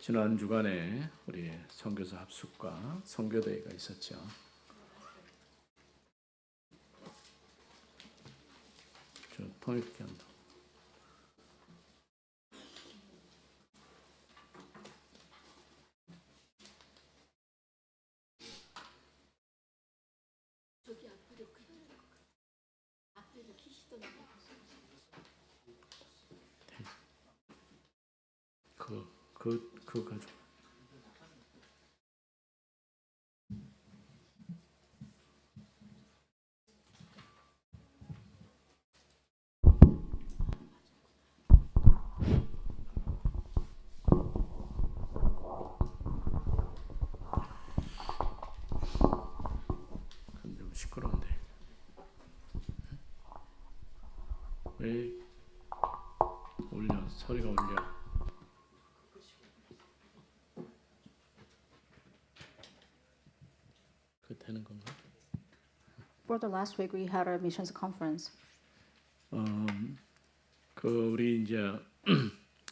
지난 주간에 우리 선교사 합숙과 선교대회가 있었죠. 저 통역기 한다. 그거 가지고. 좀 시끄러운데. 왜 울려? 소리가 울려. 그 되는 건가? For the last week, we had a missions conference. 우리 이제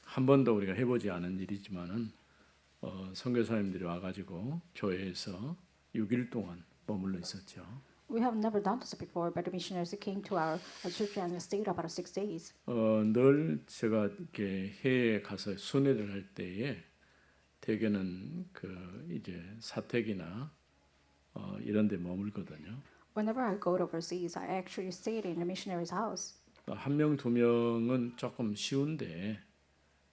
한 번도 우리가 해보지 않은 일이지만은 선교사님들이 와가지고 교회에서 6일 동안 머물러 있었죠. We have never done this before, but the missionaries came to our church and stayed about 6 days. 늘 제가 이렇게 해외에 가서 순회를 할 때에 대개는 그 이제 사택이나 이런 데 머물거든요. Whenever I go overseas, I actually stayed in the missionaries' house. 한 명, 두 명은 조금 쉬운데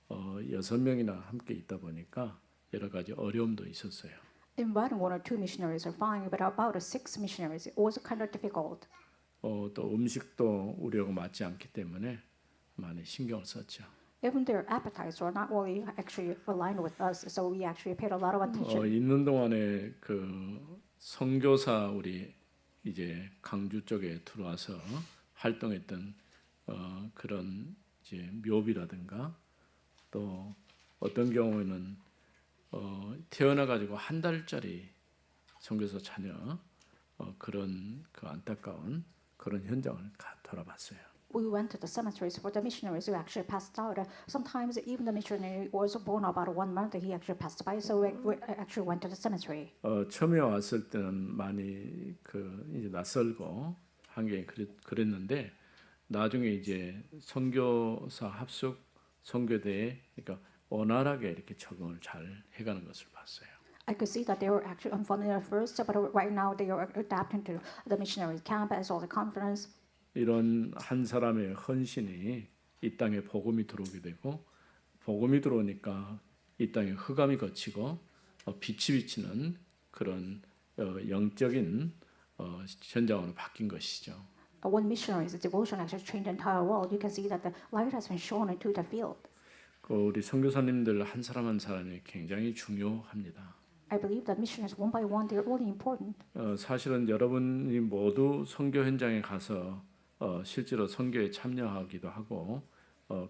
6명이나 함께 있다 보니까 여러 가지 어려움도 있었어요. Inviting 1 or 2 missionaries are fine, but about 6 missionaries, it was kind of difficult. 또 음식도 우리하고 맞지 않기 때문에 많이 신경을 썼죠. Even their appetites were not really actually aligned with us, so we actually paid a lot of attention. 있는 동안에 그 선교사 우리 이제 강주 쪽에 들어와서 활동했던 그런 이제 묘비라든가 또 어떤 경우에는 태어나 가지고 한 달짜리 선교사 자녀 그런 그 안타까운 그런 현장을 돌아봤어요. We went to the cemeteries for the missionaries who actually passed out. Sometimes even the missionary was born about 1 month, he actually passed by, so we actually went to the cemetery. 처음에 왔을 때는 많이 그 이제 낯설고 한게 그랬는데 나중에 이제 선교사 합숙 선교대에 그러니까 원활하게 이렇게 적응을 잘 해가는 것을 봤어요. I could see that they were actually unfamiliar at first, but right now they are adapting to the missionary camp as well as the conference. 이런 한 사람의 헌신이 이 땅에 복음이 들어오게 되고 복음이 들어오니까 이 땅에 흑암이 걷히고 빛이 비치는 그런 영적인 현장으로 바뀐 것이죠. One missionary's devotion actually changed the entire world. You can see that the light has been shown into the field. 우리 선교사님들 한 사람 한 사람이 굉장히 중요합니다. I believe that missionaries one by one, they are really important. 사실은 여러분이 모두 선교 현장에 가서 실제로 선교에 참여하기도 하고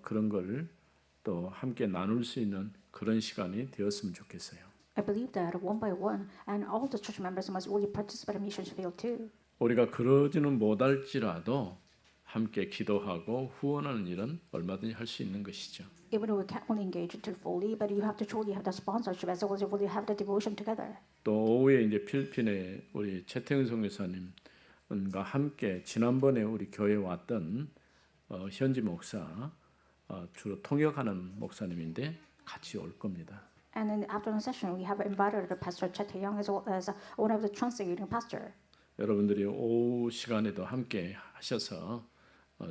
그런 걸 또 함께 나눌 수 있는 그런 시간이 되었으면 좋겠어요. I believe that one by one, and all the church members must really participate in missions field too. 우리가 그러지는 못할지라도 함께 기도하고 후원하는 일은 얼마든지 할 수 있는 것이죠. Even though we can't really engage into fully, but you have to truly have the sponsorship as well as really have the devotion together. 또 오후에 이제 필리핀에 우리 최태훈 선교사님과 함께 지난번에 우리 교회에 왔던 현지 목사 주로 통역하는 목사님인데 같이 올 겁니다. And in the afternoon session, we have invited the pastor Chet Tae-young as well as one of the translating pastor. 여러분들이 오후 시간에도 함께 하셔서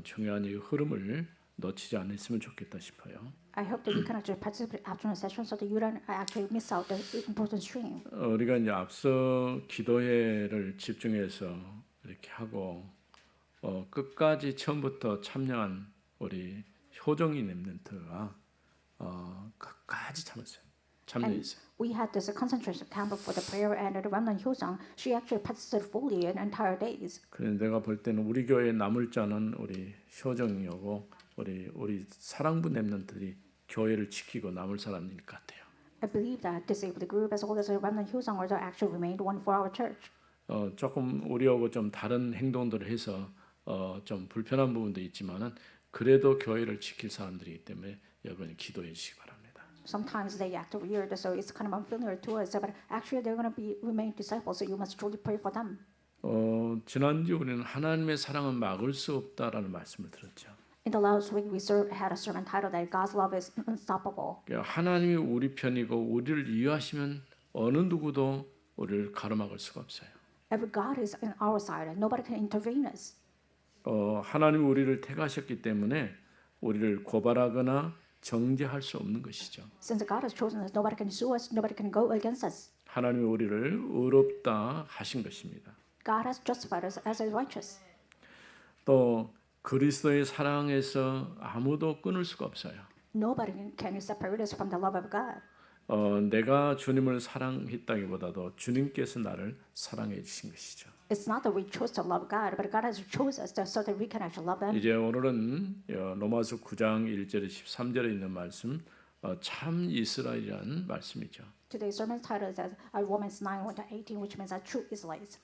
중요한 이 흐름을 놓치지 않았으면 좋겠다 싶어요. I hope that you can actually participate in afternoon session so that you don't actually miss out the important stream. 우리가 이제 앞서 기도회를 집중해서 이렇게 하고 끝까지 처음부터 참여한 우리 효정이 랩런트가 끝까지 참여했어요. We had this concentration camp for the prayer, and the remnant Hyosang, she actually participated fully in entire days. 그래서 내가 볼 때는 우리 교회에 남을 자는 우리 효정이고 우리 사랑부 랩런트들이 교회를 지키고 남을 사람일 것 같아요. I believe that disabled group as well as the remnant Hyosang are the actually remained one for our church. 조금 우리하고 좀 다른 행동들을 해서 좀 불편한 부분도 있지만은 그래도 교회를 지킬 사람들이기 때문에 여러분이 기도해 주시기 바랍니다. sometimes they act weird, so it's kind of unfamiliar to us. But actually, they're going to be remain disciples, so you must truly pray for them. 지난주 우리는 하나님의 사랑은 막을 수 없다라는 말씀을 들었죠. In the last week, had a sermon titled that God's love is unstoppable. 그러니까 하나님이 우리 편이고 우리를 이해하시면 어느 누구도 우리를 가로막을 수가 없어요. If God is on our side, nobody can intervene us. 하나님이 우리를 택하셨기 때문에 우리를 고발하거나 정죄할 수 없는 것이죠. Since God has chosen us, nobody can sue us, nobody can go against us. 하나님이 우리를 의롭다 하신 것입니다. God has justified us as righteous. 또 그리스도의 사랑에서 아무도 끊을 수가 없어요. Nobody can separate us from the love of God. 내가 주님을 사랑했다기보다도 주님께서 나를 사랑해 주신 것이죠. It's not that we chose to love God, but God has chosen us so that we can actually love Him. 이제 오늘은 로마서 9장 1절에 13절에 있는 말씀 참 이스라엘이라는 말씀이죠. Today's sermon title is Romans 9:1-18, which means true Israelites.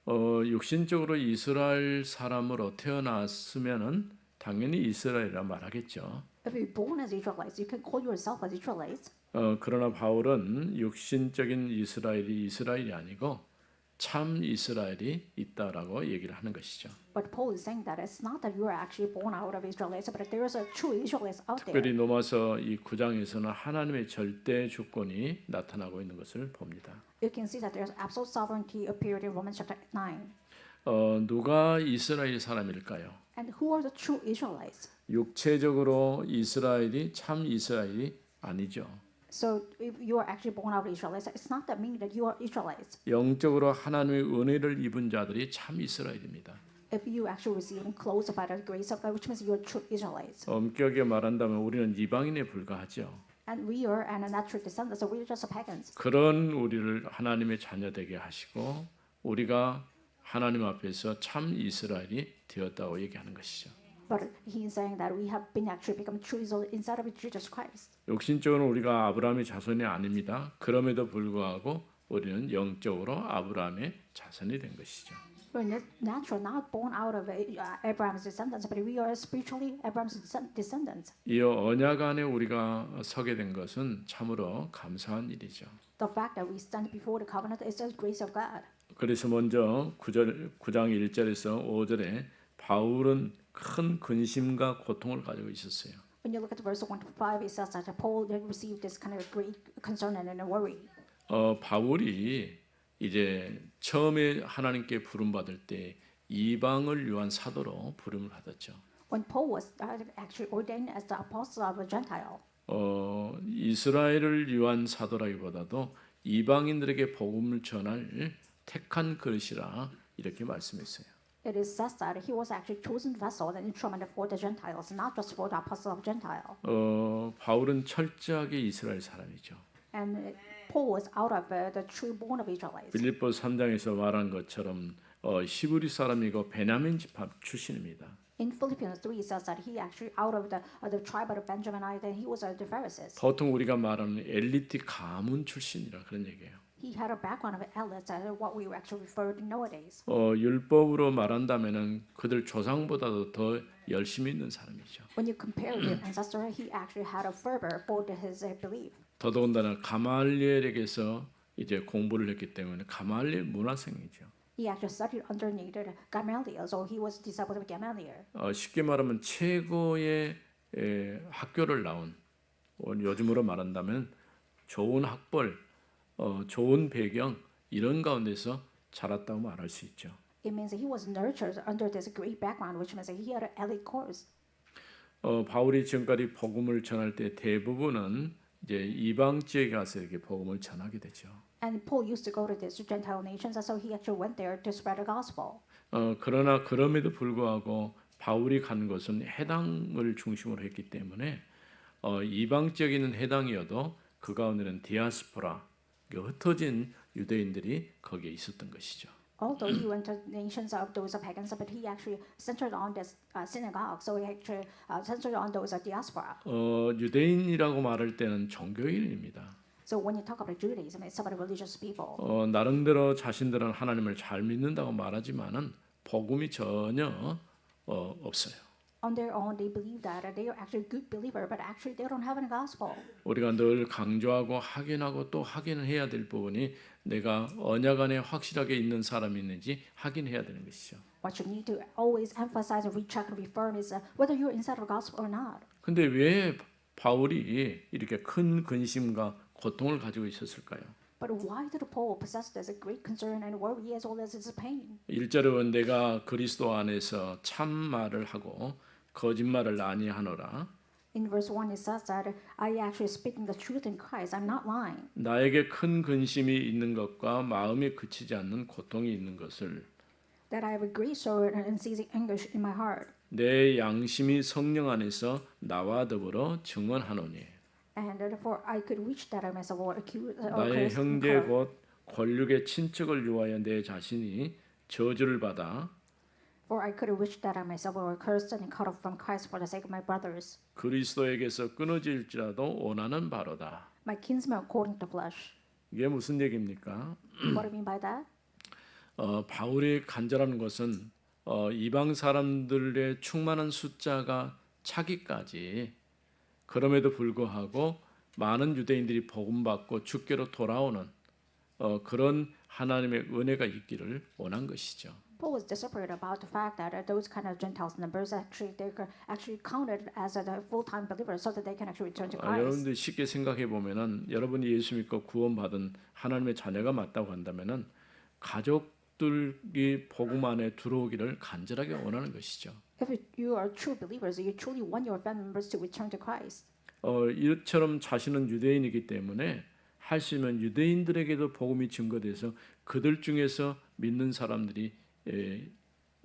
육신적으로 이스라엘 사람으로 태어났으면은 당연히 이스라엘이라 말하겠죠. If you're born as Israelites, you can call yourself as Israelites. 그러나 바울은 육신적인 이스라엘이 아니고 참 이스라엘이 있다라고 얘기를 하는 것이죠. But Paul is saying that it's not that you are actually born out of Israelites, but there is a true Israelites out there. 특별히 로마서 이 9장에서는 하나님의 절대 주권이 나타나고 있는 것을 봅니다. You can see that there's absolute sovereignty appeared in Romans chapter 9. 누가 이스라엘 사람일까요? And who are the true Israelites? 육체적으로 이스라엘이 참 이스라엘이 아니죠. So if you are actually born out of Israelites, it's not that meaning that you are Israelites. 영적으로 하나님의 은혜를 입은 자들이 참 이스라엘입니다. If you actually receive clothes by the grace of God, which means you are true Israelites. 엄격하게 말한다면 우리는 이방인에 불과하죠. And we are and natural descendants, so we are just pagans. 그런 우리를 하나님의 자녀 되게 하시고 우리가 하나님 앞에서 참 이스라엘이 되었다고 얘기하는 것이죠. But he is saying that we have been actually become true Israelites inside of Jesus Christ. 육신적으로 우리가 아브라함의 자손이 아닙니다. 그럼에도 불구하고 우리는 영적으로 아브라함의 자손이 된 것이죠. We're natural, not born out of Abraham's descendants, but we are spiritually Abraham's descendants. 이 언약 안에 우리가 서게 된 것은 참으로 감사한 일이죠. The fact that we stand before the covenant is the grace of God. 그래서 먼저 9장 1절에서 5절에 바울은 큰 근심과 고통을 가지고 있었어요. When you look at verse 1 to 5, it says that Paul received this kind of great concern and worry. 바울이 이제 처음에 하나님께 부름 받을 때 이방을 위한 사도로 부름을 받았죠. When Paul was actually ordained as the apostle of a Gentile, 이스라엘을 위한 사도라기보다도 이방인들에게 복음을 전할 택한 그릇이라 이렇게 말씀했어요. it is said that he was actually chosen vessel and instrument for the Gentiles, not just for the apostle of Gentile. 바울은 철저하게 이스라엘 사람이죠. And Paul was out of the true born of Israelites. 빌립보 3장에서 말한 것처럼 히브리 사람이고 베냐민 지파 출신입니다. In Philippians 3, it says that he actually out of the tribe of Benjaminite, and he was the Pharisees. 보통 우리가 말하는 엘리트 가문 출신이라 그런 얘기예요. He had a background of elites, what we actually refer to nowadays. 율법으로 말한다면은 그들 조상보다도 더 열심히 있는 사람이죠. When you compare with ancestor, he actually had a fervor for his belief. 더더군다나 가말리엘에게서 이제 공부를 했기 때문에 가말리엘 문화생이죠. He actually studied underneath Gamaliel, so he was disciple of Gamaliel. 쉽게 말하면 최고의 학교를 나온 요즘으로 말한다면 좋은 학벌, 좋은 배경 이런 가운데서 자랐다고 말할 수 있죠. It means he was nurtured under this great background, which means he had an elite course. 바울이 지금까지 복음을 전할 때 대부분은 이제 이방 지역에 가서 이렇게 복음을 전하게 되죠. And Paul used to go to these Gentile nations, and so he actually went there to spread the gospel. 그러나 그럼에도 불구하고 바울이 간 곳은 해당을 중심으로 했기 때문에 이방 지역에 있는 해당이어도 그 가운데는 디아스포라, 흩어진 유대인들이 거기에 있었던 것이죠. Although he went to nations of those pagans, but he actually centered on this synagogue, so he actually centered on those diaspora. 유대인이라고 말할 때는 종교인입니다. So when you talk about Judaism, it's about religious people. 나름대로 자신들은 하나님을 잘 믿는다고 말하지만은 복음이 전혀 없어요. on their own they believe that they are actually a good believer, but actually they don't have any gospel. 우리가 늘 강조하고 확인하고 또 확인해야 될 부분이 내가 언약 안에 확실하게 있는 사람이 있는지 확인해야 되는 것이죠. What you need to always emphasize and recheck and reaffirm is whether you're inside of the gospel or not. 근데 왜 바울이 이렇게 큰 근심과 고통을 가지고 있었을까요? But why did Paul possess this great concern and worry as well as his pain? 1절은 내가 그리스도 안에서 참말을 하고 거짓말을 아니하노라. In verse 1 it says that I actually speaking the truth in Christ. I'm not lying. 나에게 큰 근심이 있는 것과 마음이 그치지 않는 고통이 있는 것을 That I have a great sorrow and unceasing anguish in my heart. 내 양심이 성령 안에서 나와 더불어 증언하노니. And therefore I could reach that I myself or accuse or 나의 curse 형제 incur. 곧 권력의 친척을 위하여 내 자신이 저주를 받아 For I could reach that I myself or cursed and cut off from Christ for the sake of my brothers, 그리스도에게서 끊어질지라도 원하는 바로다. my kinsmen according to flesh. 이게 무슨 얘기입니까? What do I mean by that? 바울이 간절한 것은 이방 사람들의 충만한 숫자가 차기까지 그럼에도 불구하고 많은 유대인들이 복음받고 주께로 돌아오는 그런 하나님의 은혜가 있기를 원한 것이죠. Paul was desperate about the fact that those kind of Gentiles numbers actually they were actually counted as a full-time believers so that they can actually return to Christ. 여러분들 쉽게 생각해 보면은 여러분이 예수 믿고 구원받은 하나님의 자녀가 맞다고 한다면은 가족들이 복음 안에 들어오기를 간절하게 원하는 것이죠. If you are true believers, you truly want your family members to return to Christ. 이처럼 자신은 유대인이기 때문에 할 수 있는 유대인들에게도 복음이 증거돼서 그들 중에서 믿는 사람들이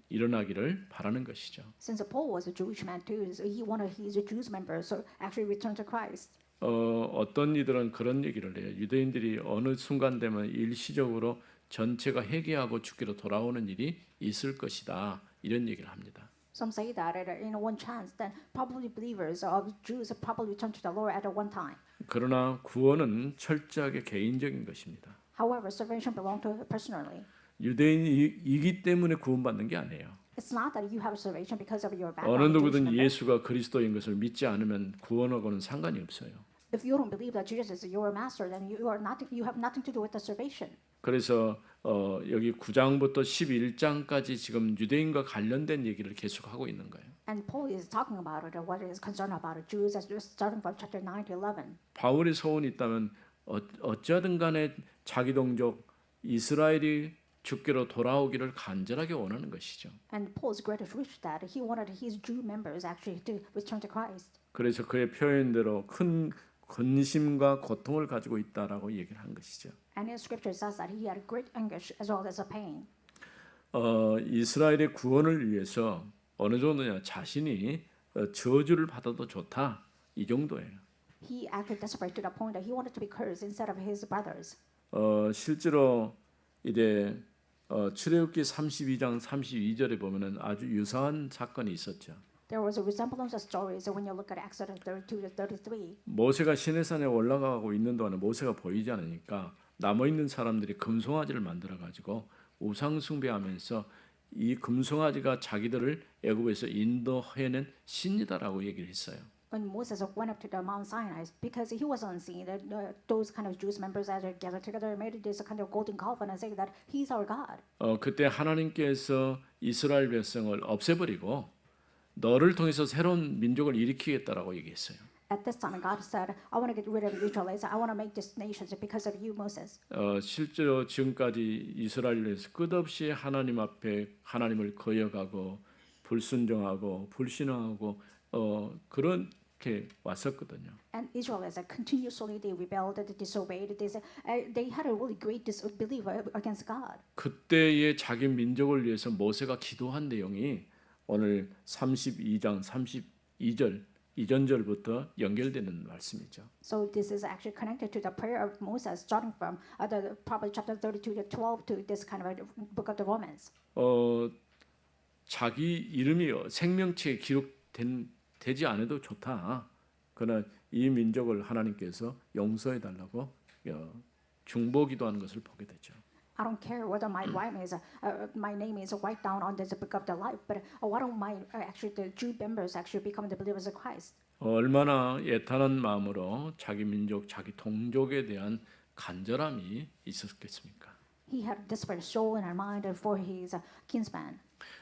일어나기를 바라는 것이죠. Since Paul was a Jewish man too, so he wanted his Jews members to actually return to Christ. 어떤 이들은 그런 얘기를 해요. 유대인들이 어느 순간 되면 일시적으로 전체가 회개하고 주께로 돌아오는 일이 있을 것이다. 이런 얘기를 합니다. Some say that in one chance, then probably believers of Jews probably return to the Lord at one time. 그러나 구원은 철저하게 개인적인 것입니다. However, salvation belongs to personally. 유대인이기 때문에 구원받는 게 아니에요. It's not that you have salvation because of your 어느 background. 누구든 예수가 그리스도인 것을 믿지 않으면 구원하고는 상관이 없어요. If you don't believe that Jesus is your master, then you have nothing to do with the salvation. 그래서 여기 9장부터 11장까지 지금 유대인과 관련된 얘기를 계속하고 있는 거예요. And Paul is talking about it, what is concerned about Jews, as starting from chapter 9 to 11. 바울의 소원이 있다면 어찌하든 간에 자기 동족 이스라엘이 주께로 돌아오기를 간절하게 원하는 것이죠. And Paul's greatest wish that he wanted his Jew members actually to return to Christ. 그래서 그의 표현대로 큰 근심과 고통을 가지고 있다라고 얘기를 한 것이죠. And in Scripture says that he had great anguish as well as a pain. 이스라엘의 구원을 위해서 어느 정도냐 자신이 저주를 받아도 좋다 이 정도예요. He actually desperate to the point that he wanted to be cursed instead of his brothers. 실제로 이제 출애굽기 32장 32절에 보면은 아주 유사한 사건이 있었죠. There was a resemblance of stories when you look at Exodus 32 to 33. 모세가 시내산에 올라가고 있는 동안에 모세가 보이지 않으니까 남아 있는 사람들이 금송아지를 만들어 가지고 우상 숭배하면서 이 금송아지가 자기들을 애굽에서 인도해낸 신이다라고 얘기를 했어요. When Moses went up to the Mount Sinai, because he was unseen, that those kind of Jewish members as they gathered together made this kind of golden covenant, saying that He's our God. 그때 하나님께서 이스라엘 백성을 없애버리고 너를 통해서 새로운 민족을 일으키겠다라고 얘기했어요. At this time, God said, "I want to get rid of the Israelites. I want to make these nations because of you, Moses." 실제로 지금까지 이스라엘에서 끝없이 하나님 앞에 하나님을 거역하고 불순종하고 불신앙하고 그렇게 왔었거든요. And Israelites continuously they rebelled, they disobeyed, they had a really great disbelief against God. 그때의 자기 민족을 위해서 모세가 기도한 내용이 오늘 32장 32절 이전절부터 연결되는 말씀이죠. So this is actually connected to the prayer of Moses, starting from probably chapter 32 to 12 to this kind of a book of the Romans. 자기 이름이 생명冊에 기록되지 않아도 좋다. 그러나 이 민족을 하나님께서 용서해 달라고 중보기도하는 것을 보게 되죠. I don't care whether my name is write down on this book of the life, but why don't my actually the Jew members actually become the believers of Christ? 얼마나 애타는 마음으로 자기 민족, 자기 동족에 대한 간절함이 있었겠습니까? He had a desperate soul and a mind for his kinsman.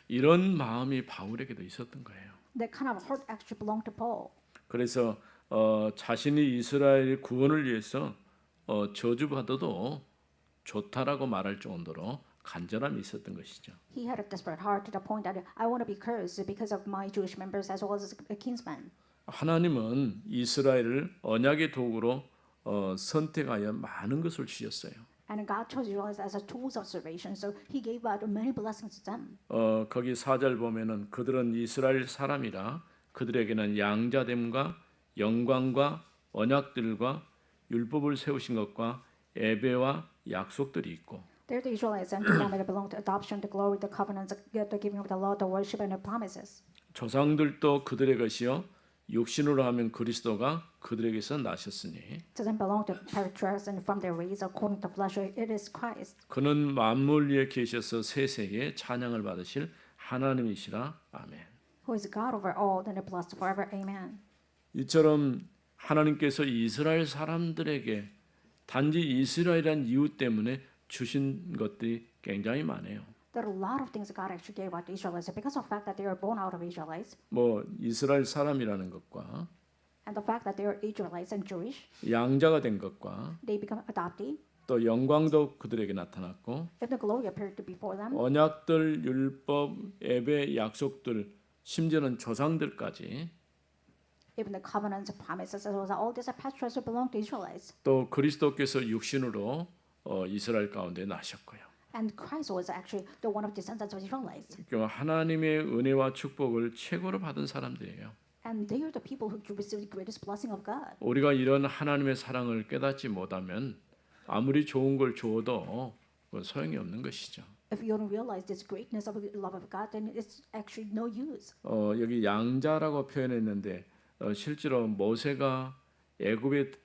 이런 마음이 바울에게도 있었던 거예요. That kind of heart actually belonged to Paul. 그래서 자신이 이스라엘 구원을 위해서 저주받아도 좋다라고 말할 정도로 간절함이 있었던 것이죠. He had a desperate heart to the point that I want to be cursed because of my Jewish members as well as a kinsman. 하나님은 이스라엘을 언약의 도구로 선택하여 많은 것을 주셨어요. And God chose Israel as a tools of salvation, so He gave out many blessings to them. 거기 4절 보면은 그들은 이스라엘 사람이라 그들에게는 양자됨과 영광과 언약들과 율법을 세우신 것과 예배와 약속들이 있고 They're the Israelites, and to them it belonged to adoption, the glory, the covenants, the giving of the law, the worship, and the promises. 조상들도 그들의 것이요 육신으로 하면 그리스도가 그들에게서 나셨으니 To them belong the patriarchs, and from their race, according to flesh, it is Christ. 그는 만물 위에 계셔서 세세에 찬양을 받으실 하나님이시라. 아멘. Who is God over all, and is blessed forever. Amen. 이처럼 하나님께서 이스라엘 사람들에게 단지 이스라엘이란 이유 때문에 주신 것들이 굉장히 많아요. There are a lot of things God actually gave out to Israelites because of the fact that they are born out of Israelites, 뭐 이스라엘 사람이라는 것과 and the fact that they are Israelites and Jewish. 양자가 된 것과 They become adopted. 또 영광도 그들에게 나타났고 If the glory appeared to before them, 언약들, 율법, 예배, 약속들 심지어는 조상들까지 even the covenants and promises, as well as all these patriarchs belong to Israelites. 또 그리스도께서 육신으로 이스라엘 가운데 나셨고요. And Christ was actually the one of descendants of Israelites. 그러니까 하나님의 은혜와 축복을 최고로 받은 사람들이에요. And they are the people who received the greatest blessing of God. 우리가 이런 하나님의 사랑을 깨닫지 못하면 아무리 좋은 걸 주어도 소용이 없는 것이죠. If you don't realize this greatness of the love of God, then it's actually no use. 여기 양자라고 표현했는데 실제로 모세가 애굽에서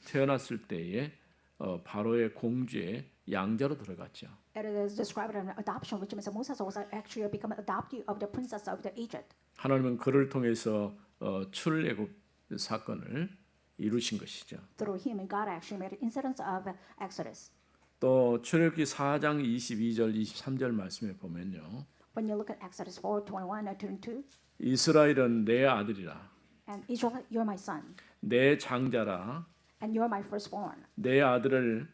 태어났을 때에 바로의 공주에 양자로 들어갔죠. It is described as an adoption, which means Moses was actually become adopted of the princess of the Egypt. 하나님은 그를 통해서 출애굽 사건을 이루신 것이죠. Through him, and God actually made incidents of Exodus. 또 출애굽기 4장 22절 23절 말씀에 보면요. When you look at Exodus 4:21 and 22, 이스라엘은 내 아들이라 and Israel, you're my son, 내 장자라 and you're my firstborn. 내 아들을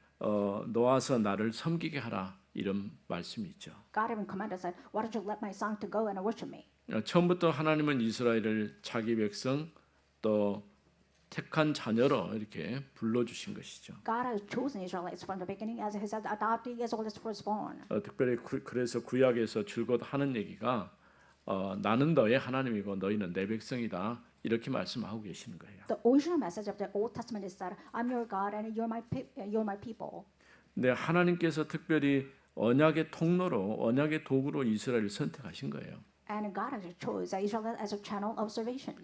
놓아서 나를 섬기게 하라 이런 말씀이 있죠. God even commanded that, why don't you let my son to go and worship me? 처음부터 하나님은 이스라엘을 자기 백성 또 택한 자녀로 이렇게 불러주신 것이죠. God has chosen Israelites from the beginning as His adopted as well as firstborn. 특별히 그래서 구약에서 줄곧 하는 얘기가 나는 너의 하나님이고 너희는 내 백성이다 이렇게 말씀하고 계시는 거예요. The original message of the Old Testament is that I'm your God and you're my people. 근데 하나님께서 특별히 언약의 통로로 언약의 도구로 이스라엘을 선택하신 거예요. And God has chose Israel as a channel of salvation.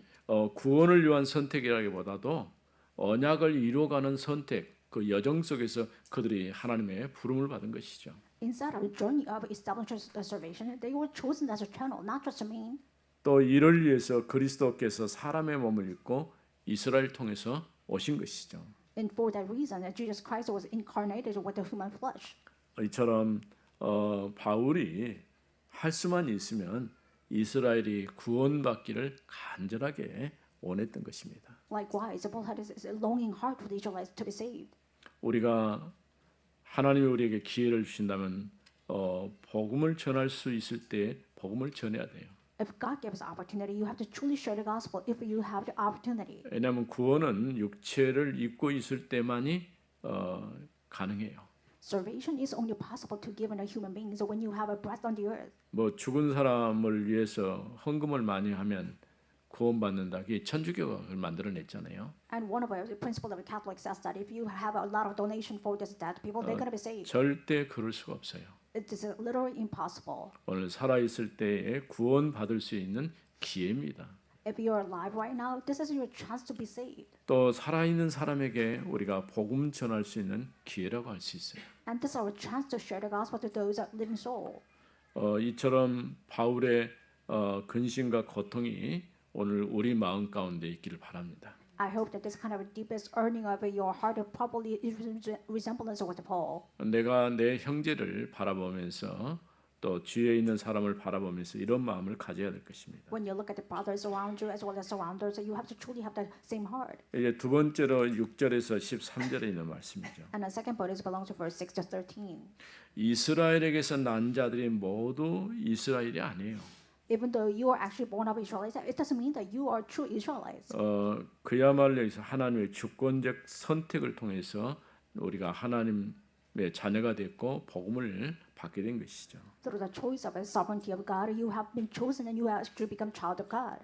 구원을 위한 선택이라기보다도 언약을 이루어가는 선택, 그 여정 속에서 그들이 하나님의 부름을 받은 것이죠. Instead of a journey of establishing the salvation, they were chosen as a channel, not just a mean. 또 이를 위해서 그리스도께서 사람의 몸을 입고 이스라엘 통해서 오신 것이죠. And for that reason, Jesus Christ was incarnated with the human flesh. 이처럼 바울이 할 수만 있으면 이스라엘이 구원받기를 간절하게 원했던 것입니다. Likewise, Paul had a longing heart for the Israelites to be saved. 우리가 하나님이 우리에게 기회를 주신다면 복음을 전할 수 있을 때 복음을 전해야 돼요. If God gives opportunity, you have to truly share the gospel if you have the opportunity. 왜냐하면 구원은 육체를 입고 있을 때만이 가능해요. Salvation is only possible to given a human beings when you have a breath on the earth. 뭐 죽은 사람을 위해서 헌금을 많이 하면 구원받는다. 그게 천주교가 만들어냈잖아요. And one of the principles of the Catholic says that if you have a lot of donation for this dead people, they're going to be saved. 절대 그럴 수가 없어요. It is literally impossible. 오늘 살아 있을 때에 구원받을 수 있는 기회입니다. If you are alive right now, this is your chance to be saved. 또 살아있는 사람에게 우리가 복음 전할 수 있는 기회라고 할 수 있어요. And this is our chance to share the gospel to those that living soul. 이처럼 바울의 근심과 고통이 오늘 우리 마음 가운데 있기를 바랍니다. I hope that this kind of deepest earning of your heart will probably resemblance with Paul. 내가 내 형제를 바라보면서 또 주위에 있는 사람을 바라보면서 이런 마음을 가져야 될 것입니다. When you look at the brothers around you as well as surrounders, you have to truly have the same heart. 이제 두 번째로 6절에서 13절에 있는 말씀이죠. And the second part is belongs to verse 6 to 13. 이스라엘에게서 난 자들이 모두 이스라엘이 아니에요. Even though you are actually born of Israelites, it doesn't mean that you are true Israelites. 그야말로 여기서 하나님의 주권적 선택을 통해서 우리가 하나님의 자녀가 됐고 복음을 받게 된 것이죠. Through the choice of the sovereignty of God, you have been chosen and you have actually become child of God.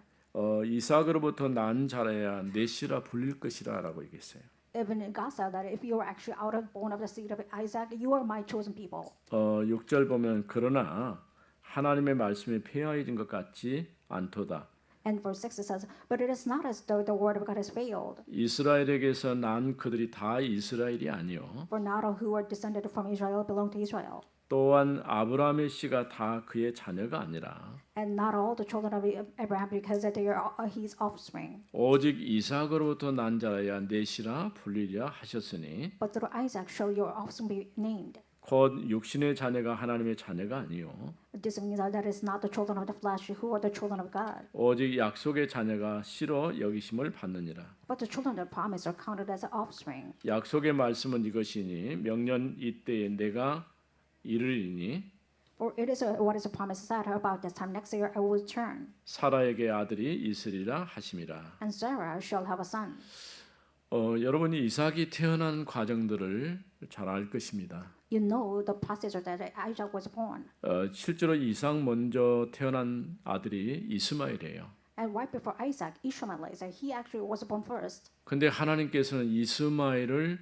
이삭으로부터 난 자라야 내 씨라 불릴 것이라라고 얘기했어요. Even God said that if you are actually out of born of the seed of Isaac, you are my chosen people. 6절 보면 그러나 하나님의 말씀이 폐하여진 것 같지 않도다. And verse 6 it says, but it is not as though the word of God has failed. 이스라엘에게서 난 그들이 다 이스라엘이 아니요. For not all who are descended from Israel belong to Israel. 또한 아브라함의 씨가 다 그의 자녀가 아니라 And not all the children of Abraham because they are his offspring. 오직 이삭으로부터 난 자라야 내 씨라 불리려 하셨으니 But through Isaac shall your offspring be named. 곧 육신의 자녀가 하나님의 자녀가 아니요. This means that is not the children of the flesh who are the children of God. 오직 약속의 자녀가 씨로 여기심을 받느니라. But the children of promise are counted as offspring. 약속의 말씀은 이것이니 명년 이때에 내가 이르리니 For it is what is the promise said about this time next year I will return, 사라에게 아들이 있으리라 하심이라. and Sarah shall have a son. 여러분이 이삭이 태어난 과정들을 잘 알 것입니다. You know the process that Isaac was born. 실제로 이삭 먼저 태어난 아들이 이스마엘이에요. And right before Isaac, Ishmael is he actually was born first. 근데 하나님께서는 이스마엘을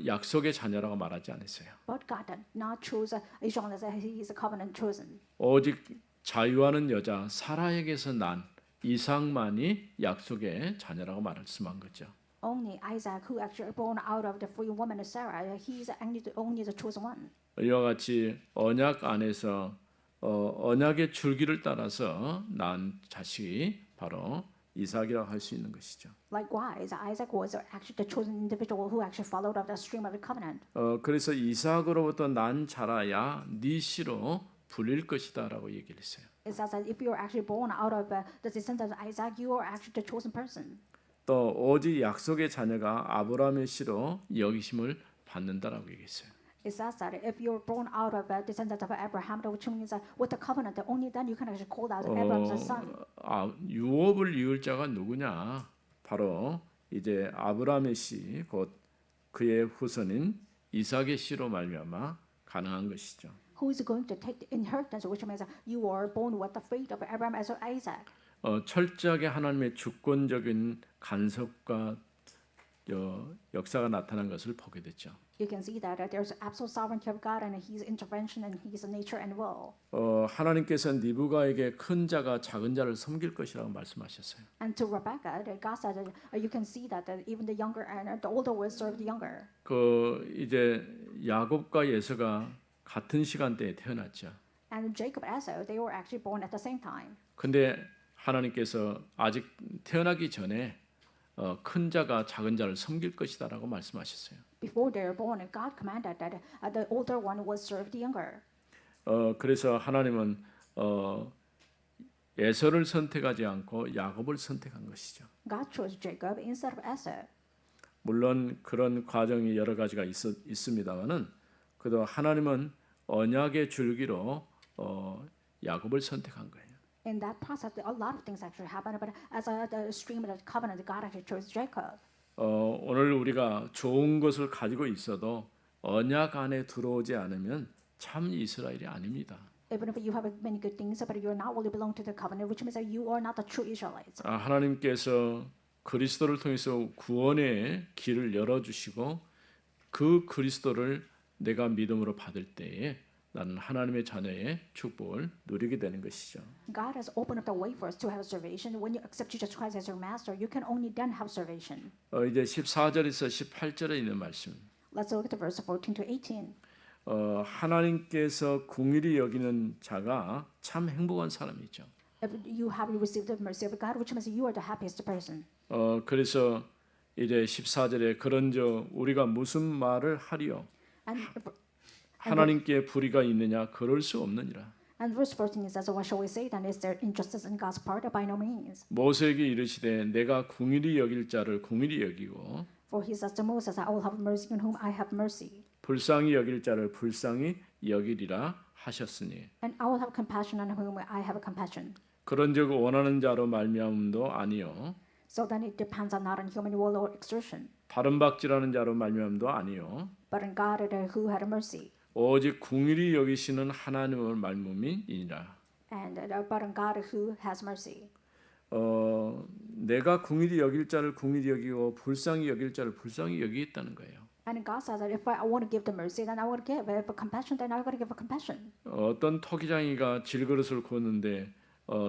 약속의 자녀라고 말하지 않았어요. But God did not choose Ishmael as he is a covenant chosen. 오직 자유하는 여자 사라에게서 난 이삭만이 약속의 자녀라고 말씀한 거죠. Only Isaac, who actually born out of the free woman of Sarah, he is only the chosen one. 이와 같이 언약 안에서 언약의 줄기를 따라서 난 자식이 바로 이삭이라고 할 수 있는 것이죠. Likewise, Isaac was actually the chosen individual who actually followed up the stream of the covenant. 그래서 이삭으로부터 난 자라야 네 씨로 불릴 것이다라고 얘기를 했어요. It says that if you are actually born out of the descendants of Isaac, you are actually the chosen person. 또 오직 약속의 자녀가 아브라함의 씨로 여기심을 받는다라고 얘기했어요. It says that if you are born out of the descendants of Abraham, which means that with the covenant, that only then you can actually call out Abraham's son. 유업을 이을 자가 누구냐? 바로 이제 아브라함의 씨, 곧 그의 후손인 이삭의 씨로 말미암아 가능한 것이죠. Who is going to take the inheritance, which means that you are born with the faith of Abraham as of Isaac. 철저하게 하나님의 주권적인 간섭과 역사가 나타난 것을 보게 됐죠. You can see that there's absolute sovereignty of God and His intervention and His nature and will. 하나님께서 니브가에게 큰 자가 작은 자를 섬길 것이라고 말씀하셨어요. And to Rebecca, God said that you can see that even the younger and the older will serve the younger. 이제 야곱과 예서가 같은 시간대에 태어났죠. And Jacob and Esau, they were actually born at the same time. 근데 하나님께서 아직 태어나기 전에 큰 자가 작은 자를 섬길 것이다라고 말씀하셨어요. Before they were born, God commanded that the older one would serve the younger. 그래서 하나님은 에서를 선택하지 않고 야곱을 선택한 것이죠. God chose Jacob instead of Esau. 물론 그런 과정이 여러 가지가 있습니다만은 그래도 하나님은 언약의 줄기로 야곱을 선택한 거예요. In that process, a lot of things actually happened, but as the stream of the covenant, God actually chose Jacob. 오늘 우리가 좋은 것을 가지고 있어도 언약 안에 들어오지 않으면 참 이스라엘이 아닙니다. Even if you have many good things, but you are not really belong to the covenant, which means that you are not the true Israelites. 하나님께서 그리스도를 통해서 구원의 길을 열어주시고 그 그리스도를 내가 믿음으로 받을 때에 나는 하나님의 자녀의 축복을 누리게 되는 것이죠. God has opened up the way for us to have salvation. When you accept Jesus Christ as your master, you can only then have salvation. 이제 14절에서 18절에 있는 말씀. Let's look at the verse 14 to 18. 하나님께서 긍휼히 여기는 자가 참 행복한 사람이죠. If you have received the mercy of God, which means you are the happiest person. 그래서 이제 14절에 그런저 우리가 무슨 말을 하리요? And 하나님께 불의가 있느냐? 그럴 수 없느니라. verse 14 it says, "What shall we say then? Is there injustice in God's part? By no means. 모세에게 이르시되 내가 긍휼히 여길 자를 긍휼히 여기고 For he says to Moses, I will have mercy on whom I have mercy, 불쌍히 여길 자를 불쌍히 여기리라 하셨으니 and I will have compassion on whom I have compassion." 그런즉 원하는 자로 말미암음도 아니요 So then it depends not on human will or exertion, 다른 박질하는 자로 말미암음도 아니요 but on God who had mercy, 오직 긍휼히 여기시는 하나님을 말씀이니라. and but on God who has mercy. 내가 긍휼히 여길 자를 긍휼히 여기고 불쌍히 여길 자를 불쌍히 여기겠다는 거예요. And God says that if I want to give the mercy, then I will give. If compassion, then I will give a compassion. 어떤 토기장이가 질그릇을 구웠는데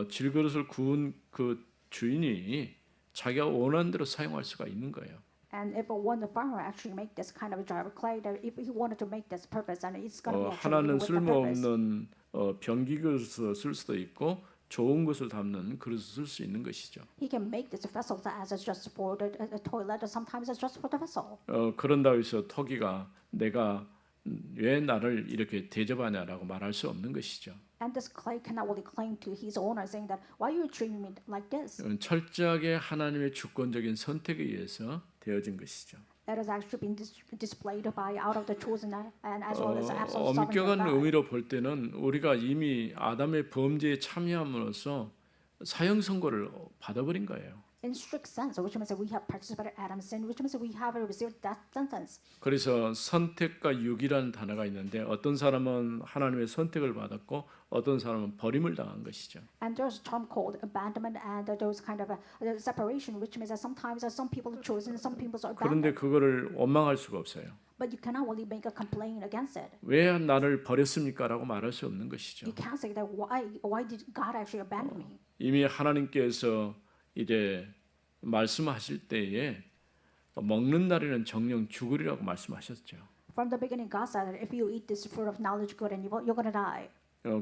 질그릇을 구운 그 주인이 자기가 원하는 대로 사용할 수가 있는 거예요. And if one farmer actually make this kind of a jar of clay, that if he wanted to make this purpose, and it's going to be actually 하나는 with the purpose. 쓸모없는 변기 그릇을 쓸 수도 있고 좋은 것을 담는 그릇을 쓸 수 있는 것이죠. He can make this vessel as just for the toilet, or sometimes it's just for the vessel. 그런다고 해서 토기가 내가 왜 나를 이렇게 대접하냐라고 말할 수 없는 것이죠. And this clay cannot really claim to his owner, saying that why are you treating me like this? 철저하게 하나님의 주권적인 선택에 의해서 되어진 것이죠. That has actually been displayed by out of the chosen and as well as absolute sovereignty of 엄격한 God. 의미로 볼 때는 우리가 이미 아담의 범죄에 참여함으로써 사형 선고를 받아버린 거예요. In strict sense, which means that we have participated in Adam's sin, which means that we have received that sentence. 그래서 선택과 유기라는 단어가 있는데 어떤 사람은 하나님의 선택을 받았고 어떤 사람은 버림을 당한 것이죠. And there's a term called abandonment and those kind of separation, which means that sometimes some people are chosen, some people are 그런데 abandoned. 그거를 원망할 수가 없어요. But you cannot really make a complaint against it. 왜 나를 버렸습니까라고 말할 수 없는 것이죠. You can't say that why did God actually abandon me? 이미 하나님께서 이제 말씀하실 때에 먹는 날에는 정령 죽으리라고 말씀하셨죠. From the beginning, God said that if you eat this fruit of knowledge, good and evil, you're going to die.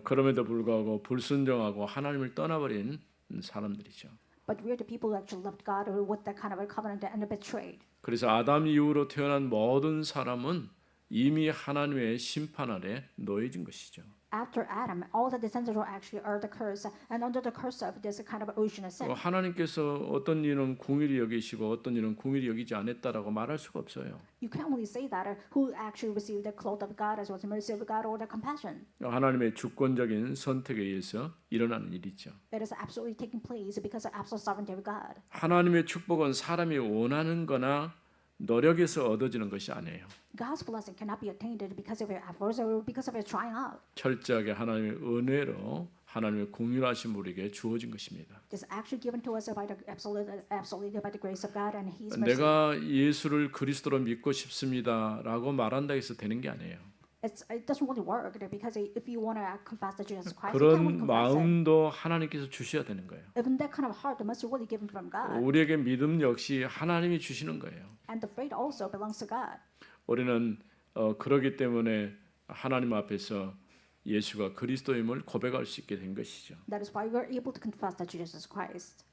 그럼에도 불구하고 불순종하고 하나님을 떠나버린 사람들이죠. But we're the people who actually loved God with that kind of a covenant and betrayed. 그래서 아담 이후로 태어난 모든 사람은 이미 하나님의 심판 아래 놓여진 것이죠. After Adam, all the descendants were actually are the curse and under the curse of this kind of ocean of sin. 하나님께서 어떤 일은 긍휼히 여기시고 어떤 일은 긍휼히 여기지 않았다라고 말할 수가 없어요. You can't really say that who actually received the cloth of God as well as the mercy of God or the compassion. 하나님의 주권적인 선택에 의해서 일어나는 일이죠. It is absolutely taking place because of absolute sovereignty of God. 하나님의 축복은 사람이 원하는 거나 노력에서 얻어지는 것이 아니에요. God's blessing cannot be attained because of your efforts or because of your trying out. 철저하게 하나님의 은혜로 하나님의 공유하신 우리에게 주어진 것입니다. It's actually given to us by the absolutely by the grace of God and His mercy. 내가 예수를 그리스도로 믿고 싶습니다라고 말한다 해서 되는 게 아니에요. It doesn't really work because if you want to confess that Jesus Christ, you can't 그런 really confess it. 마음도 하나님께서 주셔야 되는 거예요. Even that kind of heart must really given from God, 우리에게 믿음 역시 하나님이 주시는 거예요. and the faith also belongs to God. 우리는 그러기 때문에 하나님 앞에서 예수가 그리스도임을 고백할 수 있게 된 것이죠. That is why we are able to confess that Jesus Christ.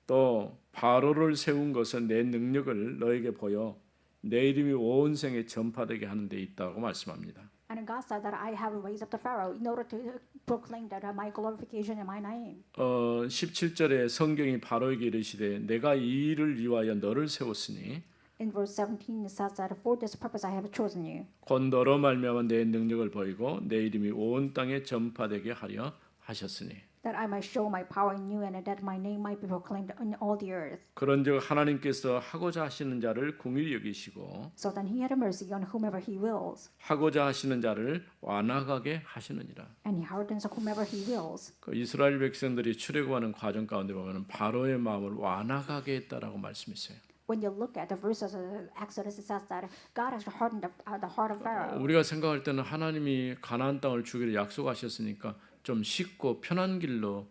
또 바로를 세운 것은 내 능력을 너에게 보여 내 이름이 온 생에 전파되게 하는 데 있다고 말씀합니다. And God said that I have raised up the Pharaoh in order to proclaim that my glorification in my name. 17절에 성경이 바로에게 이르시되 내가 이 일을 위하여 너를 세웠으니 In verse 17 it says that for this purpose I have chosen you. 곧 너로 말미암아 내 능력을 보이고 내 이름이 온 땅에 전파되게 하려 하셨으니 That I might show my power in you and that my name might be proclaimed in all the earth. 그런즉 하나님께서 하고자 하시는 자를 긍휼히 여기시고 So then he had mercy on whomever he wills, 하고자 하시는 자를 완악하게 하시느니라. and he hardens whomever he wills. 그 이스라엘 백성들이 출애굽하는 과정 가운데 보면 바로의 마음을 완악하게 했다라고 말씀했어요. When you look at the verses of Exodus, it says that God has hardened the heart of Pharaoh. 우리가 생각할 때는 하나님이 가나안 땅을 주기를 약속하셨으니까 좀 쉽고 편한 길로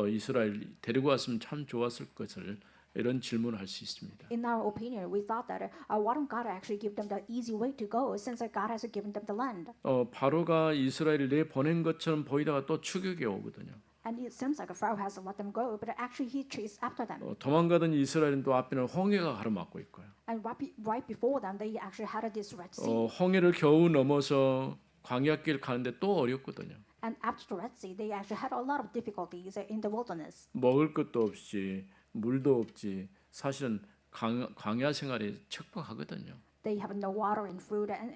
이스라엘 데리고 왔으면 참 좋았을 것을 이런 질문을 할 수 있습니다. In our opinion, we thought that why don't God actually give them the easy way to go since God has given them the land? 바로가 이스라엘을 내보낸 것처럼 보이다가 또 추격이 오거든요. And it seems like Pharaoh has let them go, but actually he chased after them. 도망가던 이스라엘은 또 앞에는 홍해가 가로막고 있고요. And right before them, they actually had this Red Sea. 홍해를 겨우 넘어서 광야길 가는데 또 어렵거든요. And after the Red Sea, they actually had a lot of difficulties in the wilderness. 먹을 것도 없이 물도 없지. 사실은 광야 생활이 척박하거든요. They have no water and food, and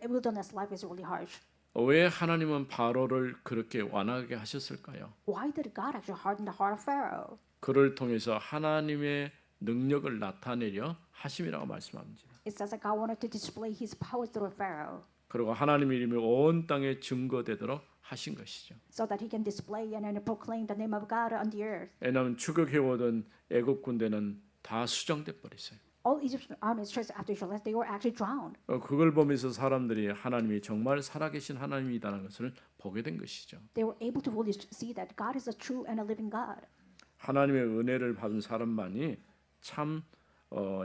wilderness life is really harsh. 왜 하나님은 바로를 그렇게 완악하게 하셨을까요? Why did God actually harden the heart of Pharaoh? 그를 통해서 하나님의 능력을 나타내려 하심이라고 말씀합니다. It says that God wanted to display His power through Pharaoh, 그리고 하나님의 이름이 온 땅에 증거되도록 하신 것이죠. so that He can display and proclaim the name of God on the earth. 왜냐하면 추격해오던 애굽 군대는 다 수정돼 버렸어요. All Egyptian armies chased after Israel, they were actually drowned. 그걸 보면서 사람들이 하나님이 정말 살아계신 하나님이라는 것을 보게 된 것이죠. They were able to really see that God is a true and a living God. 하나님의 은혜를 받은 사람만이 참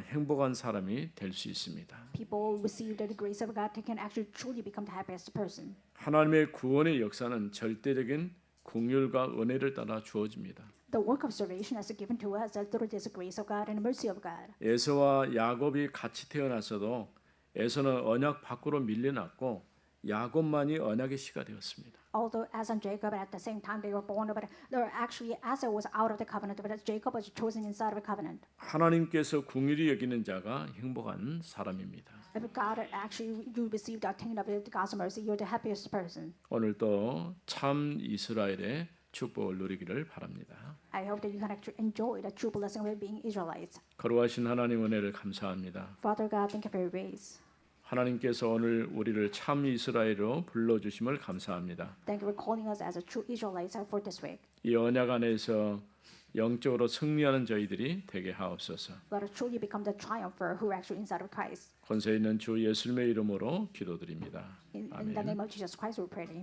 행복한 사람이 될 수 있습니다. People received the grace of God can actually truly become the happiest person. 하나님의 구원의 역사는 절대적인 긍휼과 은혜를 따라 주어집니다. The work of salvation is given to us through this grace of God and mercy of God. 에서와 야곱이 같이 태어났어도 에서는 언약 밖으로 밀려났고 야곱만이 언약의 씨가 되었습니다. Although Esau and Jacob at the same time they were born, but they were actually Esau was out of the covenant, but Jacob was chosen inside of a covenant. 하나님께서 긍휼히 여기는 자가 행복한 사람입니다. If God actually you received the attainment of God's mercy, you're the happiest person. 오늘도 참 이스라엘의 축복을 누리기를 바랍니다. I hope that you can actually enjoy the true blessing of being Israelites. 거룩하신 하나님 은혜를 감사합니다. Father God, thank you for your grace. 하나님께서 오늘 우리를 참 이스라엘로 불러주심을 감사합니다. Thank you for calling us as a true Israelites for this week. 이 언약 안에서 영적으로 승리하는 저희들이 되게 하옵소서. Let us truly become the triumpher who are actually inside of Christ. 권세 있는 주 예수님의 이름으로 기도드립니다. In the name of Jesus Christ, we pray. Amen.